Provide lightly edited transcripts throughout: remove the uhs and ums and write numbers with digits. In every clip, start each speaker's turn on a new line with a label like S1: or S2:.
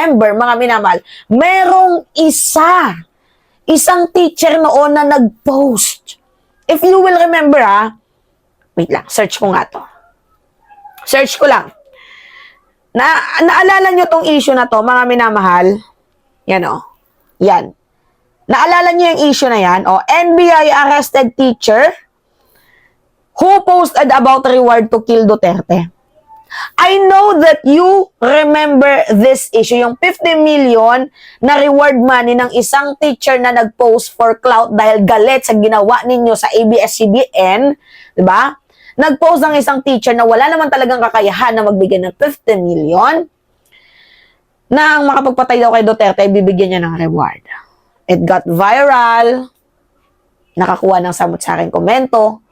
S1: remember, mga minamahal, merong isang teacher noon na nag-post. If you will remember, wait lang, search ko nga to. Search ko lang. Naalala nyo tong issue na to, mga minamahal? Yan Yan. Naalala nyo yung issue na yan? NBI arrested teacher who posted about reward to kill Duterte. I know that you remember this issue, yung 50 million na reward money ng isang teacher na nag-post for clout dahil galit sa ginawa ninyo sa ABS-CBN, di ba? Nag-post ng isang teacher na wala naman talagang kakayahan na magbigay ng 50 million na ang makapagpatay daw kay Duterte, bibigyan niya ng reward. It got viral, nakakuha ng samot-saring komento,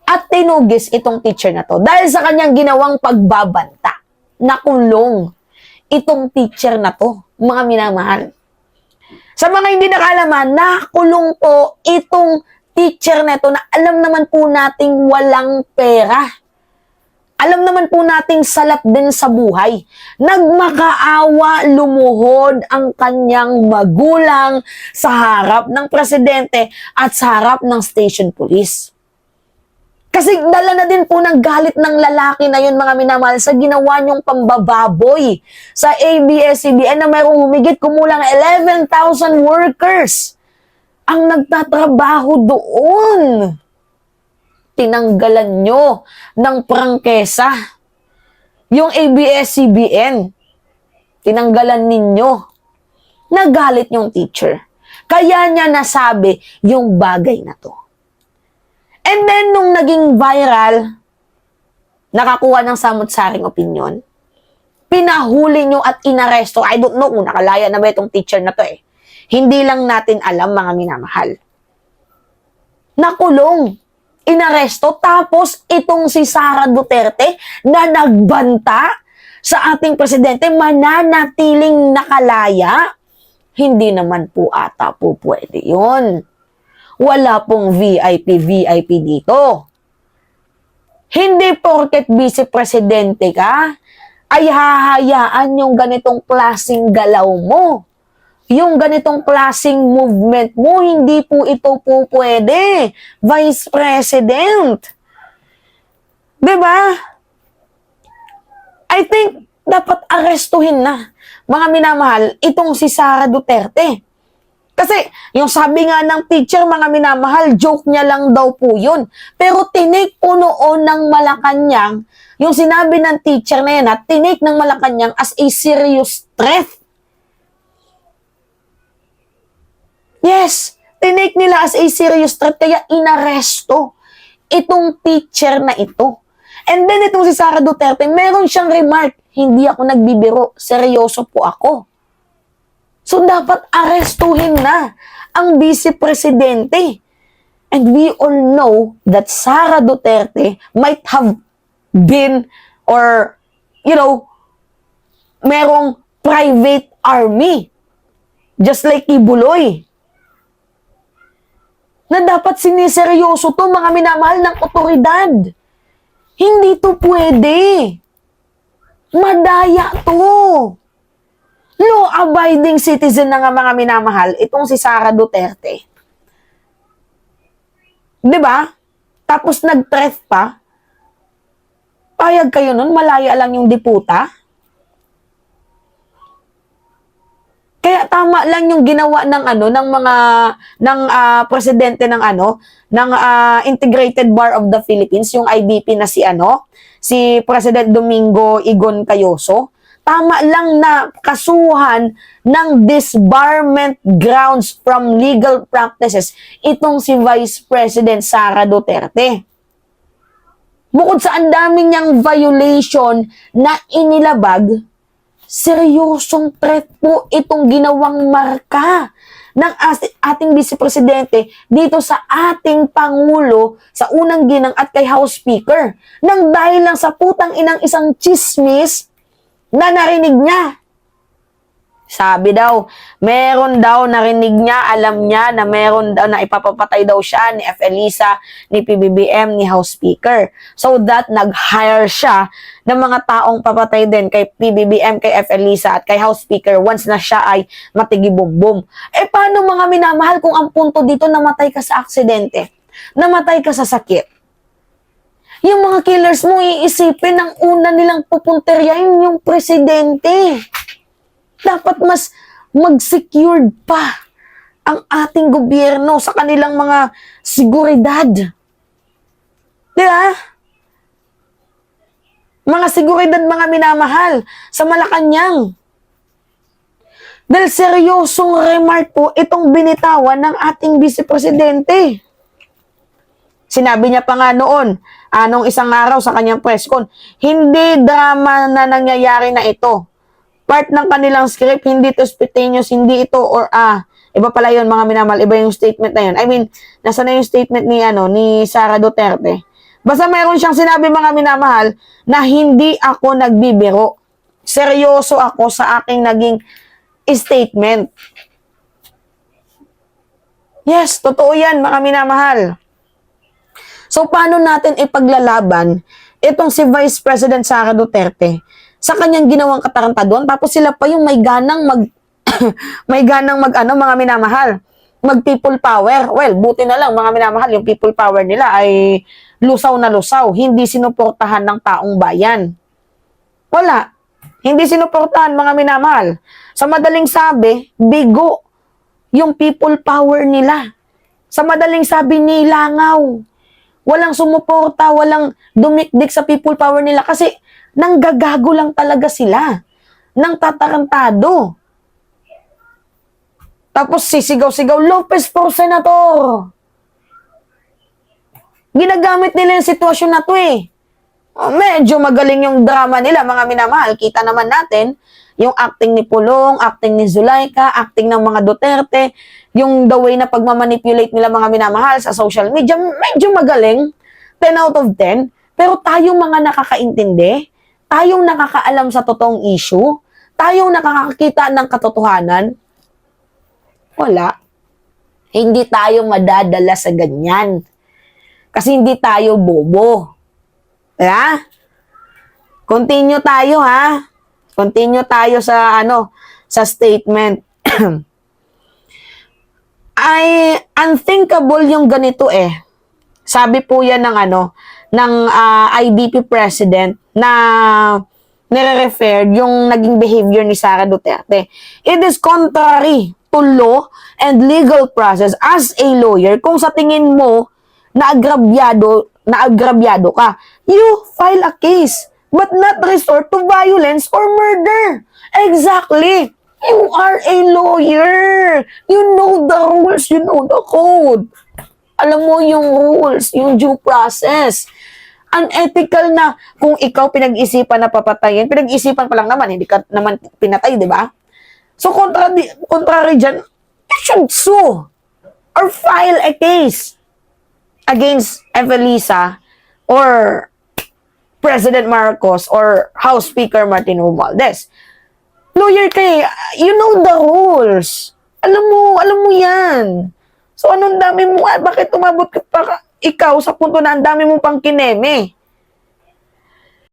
S1: at tinugis itong teacher na to dahil sa kanyang ginawang pagbabanta. Nakulong itong teacher na to, mga minamahal. Sa mga hindi nakalaman, nakulong po itong teacher na to na alam naman po nating walang pera. Alam naman po nating salat din sa buhay. Nagmakaawa, lumuhod ang kanyang magulang sa harap ng presidente at sa harap ng station police. Kasi dala na din po ng galit ng lalaki na yun, mga minamahal, sa ginawa niyong pambababoy sa ABS-CBN na mayroong humigit kumulang 11,000 workers ang nagtatrabaho doon. Tinanggalan nyo ng prangkesa yung ABS-CBN. Tinanggalan ninyo. Nagalit yung teacher. Kaya niya nasabi yung bagay na to. And then, nung naging viral, nakakuha ng samot-saring opinion, pinahuli nyo at inaresto. I don't know kung nakalaya na ba itong teacher na to Hindi lang natin alam, mga minamahal. Nakulong, inaresto, tapos itong si Sara Duterte na nagbanta sa ating presidente, mananatiling nakalaya. Hindi naman po ata po pwede yun. Wala pong VIP dito. Hindi porket vice-presidente ka, ay hahayaan yung ganitong klaseng galaw mo. Yung ganitong klaseng movement mo, hindi po ito po pwede. Vice President. Diba? I think dapat arestuhin na, mga minamahal, itong si Sara Duterte. Kasi, yung sabi nga ng teacher, mga minamahal, joke niya lang daw po yun. Pero tinake po noon ng Malacanang, yung sinabi ng teacher na yan, tinake ng Malacanang as a serious threat. Yes, tinake nila as a serious threat, kaya inaresto itong teacher na ito. And then itong si Sara Duterte, meron siyang remark, hindi ako nagbibiro, seryoso po ako. So, dapat arestuhin na ang vice-presidente. And we all know that Sara Duterte might have been or, merong private army. Just like Kibuloy. Na dapat siniseryoso to, mga minamahal, ng otoridad. Hindi to pwede. Madaya to. Law-abiding citizen na nga, mga minamahal, itong si Sara Duterte. Diba? Tapos nag-threat pa. Payag kayo nun, malaya lang yung diputa. Kaya tama lang yung ginawa ng presidente ng Integrated Bar of the Philippines, yung IBP na si President Domingo Igon Cayoso. Tama lang na kasuhan ng disbarment grounds from legal practices itong si Vice President Sara Duterte. Bukod sa ang daming niyang violation na inilabag, seryosong threat po itong ginawang marka ng ating Vice Presidente dito sa ating Pangulo, sa unang ginang at kay House Speaker. Nang dahil lang sa putang inang isang chismis na narinig niya. Sabi daw, meron daw narinig niya, alam niya na meron daw na ipapapatay daw siya ni F. Elisa, ni PBBM, ni House Speaker. So that nag-hire siya ng mga taong papatay din kay PBBM, kay F. Elisa at kay House Speaker once na siya ay matigibumbum. Eh paano mga minamahal kung ang punto dito namatay ka sa aksidente? Namatay ka sa sakit? Yung mga killers mo, iisipin ang una nilang pupunteryahin yung presidente. Dapat mas mag-secured pa ang ating gobyerno sa kanilang mga seguridad. Diba? Mga seguridad, mga minamahal, sa Malacanang. Dahil seryosong remark po itong binitawan ng ating vice-presidente. Sinabi niya pa nga noon, anong isang araw sa kanyang press con, hindi drama na nangyayari na ito. Part ng kanilang script, hindi ito spontaneous, hindi ito, or iba pala yun mga minamahal, iba yung statement na yun. I mean, nasa na yung statement ni Sara Duterte. Basta mayroon siyang sinabi mga minamahal na hindi ako nagbibiro. Seryoso ako sa aking naging statement. Yes, totoo yan mga minamahal. So, paano natin ipaglalaban itong si Vice President Sara Duterte sa kanyang ginawang katarantaduan, tapos sila pa yung may ganang mga minamahal, mag people power. Well, buti na lang mga minamahal, yung people power nila ay lusaw na lusaw, hindi sinuportahan ng taong bayan. Wala. Hindi sinuportahan mga minamahal. Sa madaling sabi, bigo yung people power nila. Sa madaling sabi, nilangaw. Walang sumuporta, walang dumikdik sa people power nila kasi nanggagago lang talaga sila. Nang tatarantado. Tapos sisigaw-sigaw, Lopez for Senator. Ginagamit nila yung sitwasyon na to eh. Medyo magaling yung drama nila, mga minamahal. Kita naman natin, yung acting ni Pulong, acting ni Zulaika, acting ng mga Duterte, yung the way na pagmamanipulate nila mga minamahal sa social media, medyo magaling. 10 out of 10. Pero tayong mga nakakaintindi, tayong nakakaalam sa totoong issue, tayong nakakakita ng katotohanan, wala. Hindi tayo madadala sa ganyan. Kasi hindi tayo bobo. Yeah? Continue tayo ha. Continue tayo sa sa statement. Ay unthinkable yung ganito eh. Sabi po yan ng IDP president na nire-refer yung naging behavior ni Sara Duterte. It is contrary to law and legal process as a lawyer. Kung sa tingin mo naagrabyado ka, you file a case but not resort to violence or murder. Exactly. You are a lawyer. You know the rules, you know the code. Alam mo yung rules, yung due process. Unethical na kung ikaw pinag-isipan na papatayin, pinag-isipan pa lang naman, hindi ka naman pinatay, di ba? So, contrary dyan, you should sue or file a case against Evelisa or President Marcos or House Speaker Martin Romualdez. Lawyer kayo, you know the rules. Alam mo yan. So, anong dami mo, bakit umabot ka pa ikaw sa punto na ang dami mo pang kineme?